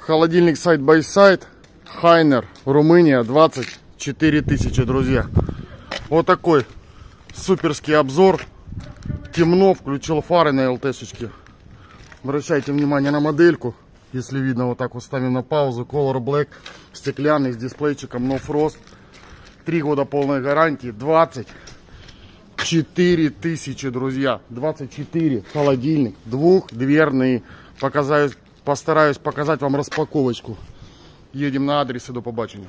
Холодильник Side by Side. Хайнер, Румыния, 24 тысячи, друзья. Вот такой суперский обзор. Темно, включил фары на ЛТшечке. Обращайте внимание на модельку. Если видно, вот так вот ставим на паузу. Color Black, стеклянный, с дисплейчиком No Frost. 3 года полной гарантии. 24 тысячи, друзья. 24. Холодильник. Двухдверный. Постараюсь показать вам распаковочку. Едем на адрес и до побачення.